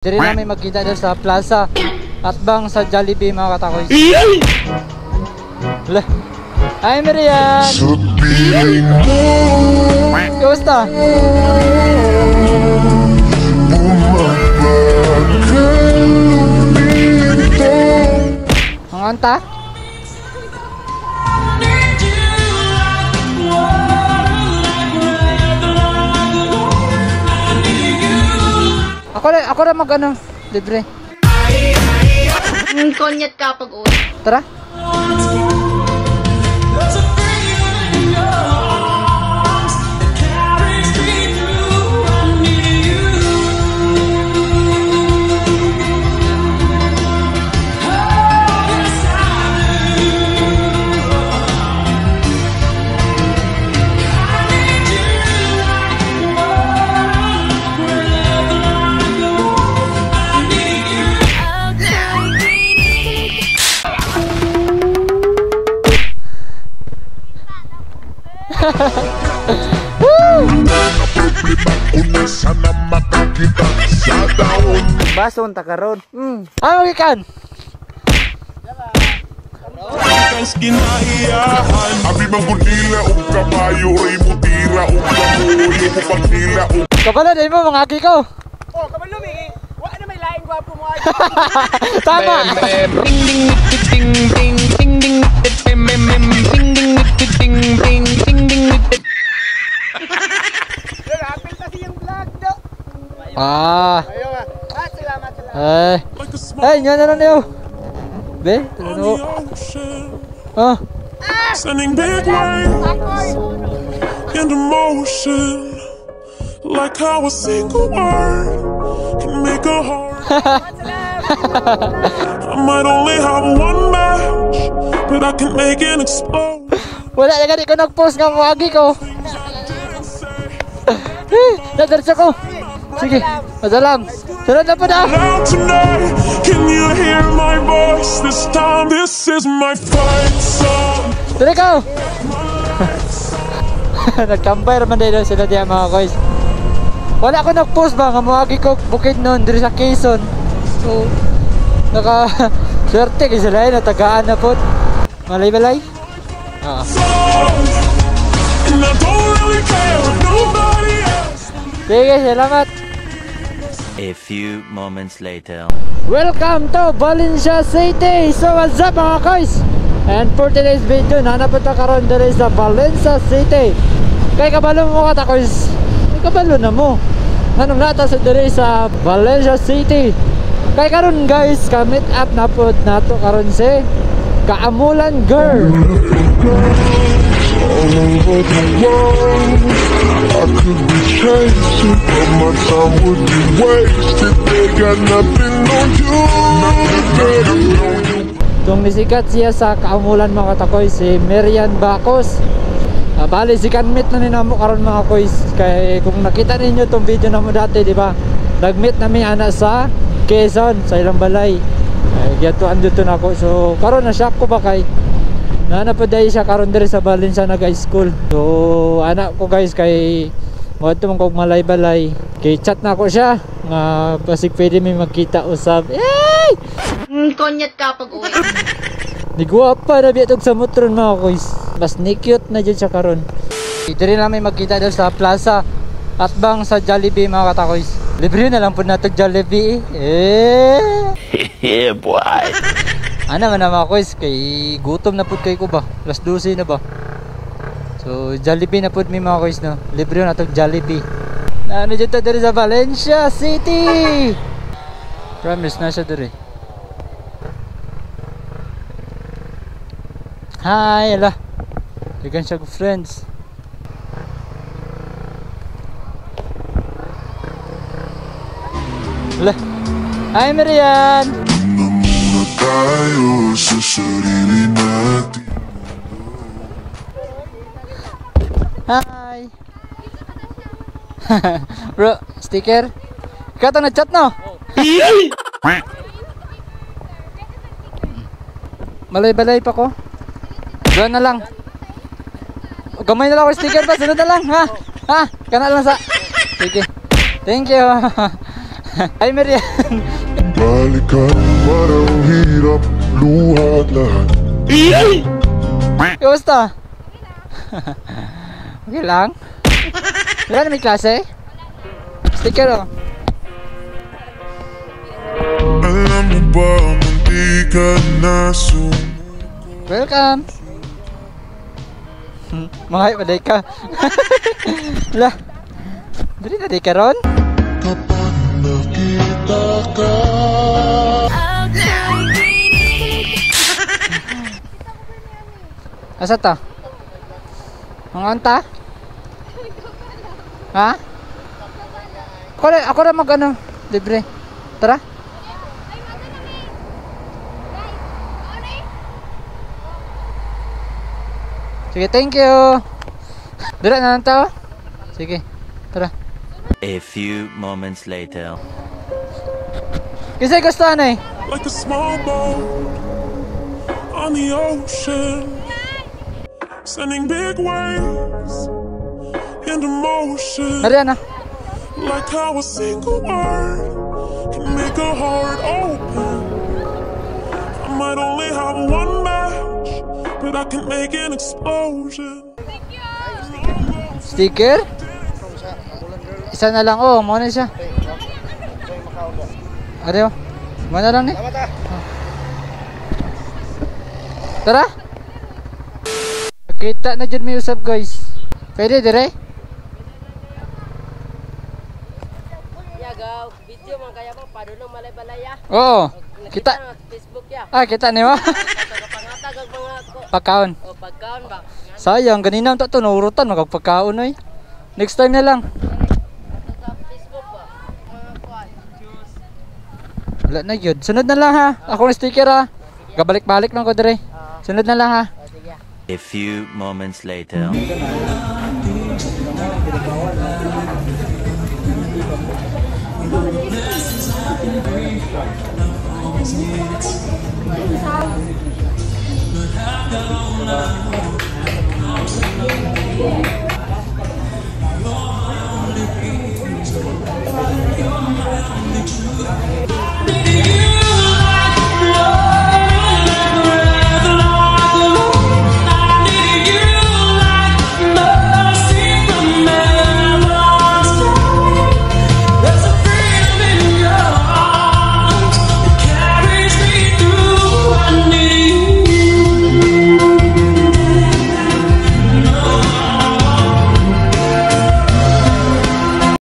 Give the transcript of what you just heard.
Diri namin magkita dito sa plaza at bang sa Jollibee mga katakoy. Wala. Hi Marian! Kamusta? Ang anta? Ako na mag ano, libre. Konyat ka pag uwi. Tara. Bason takaron. Ano ikan? Abi manggundila og kabayo ray mutira og kamuyo ko pagdila. Kabalo dai mo mga aki ko. Oh, kabalo mi. Wa na may laing gwapo mo ay. Tama. Ding ding ding ding ding ding ding ding ding ding ding ding ding. Rapid kasi yung vlog do. Ah. Ayo nga. Salamat. Ay, nyo na lang yun. Be, ano? Ah. Sending big waves into motion, like how a single word can make a heart. I might only have one match, but I can make it explode. Wala na ganit ko nag-post ng wagi ko. Nadarsa ko. Sige, masalam. Sunod na po na. Now tonight, can you hear my voice? This time, this is my fight song. Tuloy ka. Nagkampay naman dahil sila diyan mga guys. Wala ko nag-post ba nga mawagi ko bukid noon diri sa Quezon. So, swerte kasi sila na tagaan na po. Malay-malay. And I don't really care if nobody else. Sige, salamat. A few moments later. Welcome to Valencia City! So what's up mga guys? And for today's video, nanapunta karon diri sa Valencia City. Kay kabalo mo ka guys. Kabalo na mo. Nanong nata sa diri sa Valencia City. Kay karon guys, ka-meet up na pod nato karon si Kaamulan Girl. All over the world, I could be chasing, but my time would be wasted. They got nothing on you, nothing on you. Itong nisikat siya sa Kaamulan mga katakoy, si Marian Bacos. Bali si kan-meet na ninamo karon mga koys. Kay kung nakita ninyo itong video na mo dati, di ba? Nag-meet namin ana sa Quezon, sa ilang balay. Giyatuan dito na ako. So karon na shock ko ba kay nanapaday siya karon diri sa Valencia nag-high school. So anak ko guys kay moadto man kog malay-balay. Kay chat na ako siya nga basig pwede mi magkita usab. Hey! Konyat ka pag uwi. Ni guwapa na biya tog sa motron mga guys. Mas ni cute na jud siya karon. Diri namin magkita dito sa plaza at bang sa Jollibee mga katakoy. Libre na lang po nato Jollibee. Yeah, boy. Ano man mga koys, kay gutom na pud kay ko ba? Plus 12 na ba? So Jollibee na pud mi mga koys no. Libre na tong Jollibee. Ano dito diri sa Valencia City? Promise na siya diri. Hi, ala. Digan siya ko friends. Ala. Hi Marian. Tayo sa sarili natin. Hi. Bro, sticker? Ikaw ito na-chat no? Balay-balay pa ko. Doon na lang. Gamay na lang ako sticker pa. Sunod na lang ha. Ha? Kana lang sa. Sige. Thank you. Ay, Merian. Balikan parang hirap luhat lahat. Kamusta? Okay lang? Wala na may klase? Sticker oh. Alam mo ba, munti ka na Welcome! Mga paday ka. Wala. Dali na di ka ron? kapag nakita ka. Asa ta? Mga anta? Ha? Ako na mag ano, libre. Tara. Sige, thank you. Dira na lang tao. Sige, tara. A few moments later. Kasi gusto ano eh. Like a small boat on the ocean, sending big waves into motion. Nariyan na. Like how a single word can make a heart open. I might only have one match, but I can make an explosion. Sticker? Isa na lang, oh, mo na siya. Ariyo, mo na lang ni. Tara. Kita na dyan may usap guys. Pwede dire? Yaga, video man kaya mo padulong malay-balaya. Oo. Kita. Facebook ya. Ah, kita ni mo. Pangatag ang mga Pagkaon. o pagkaon ba. Sayang, ganina ang to naurutan magpagkaon oy. Next time na lang. Sa Facebook ba. Mga kuan. Wala na yun. Sunod na lang ha. Ako ng sticker ha. Gabalik-balik lang ko dire. Sunod na lang ha. A few moments later.